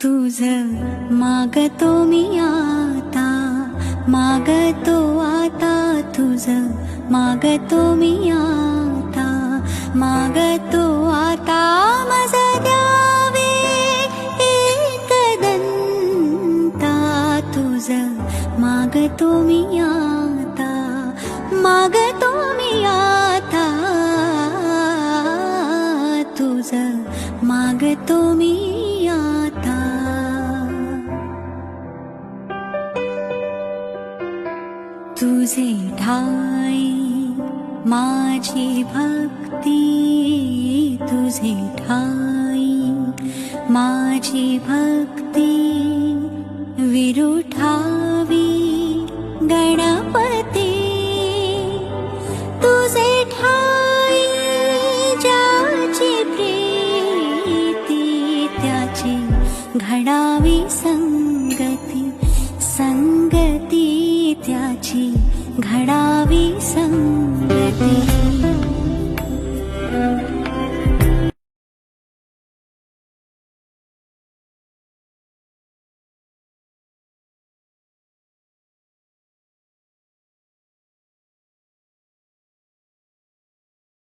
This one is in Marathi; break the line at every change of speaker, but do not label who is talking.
तुझ मागतो मी आता, मागतो आता तुझ मागतो मी आता, मागतो आता मज द्यावे एकदंता, तुझ मागतो मी आता, मागतो मी आता, तुझ मागतो मी आता. तुझे ठाई माझी भक्ती, तुझे ठाई माझी भक्ती, विरुठावी गणपती, तुझे ठाई ज्याची प्रीती, त्याची घडावी संगती, संगती त्याची घडा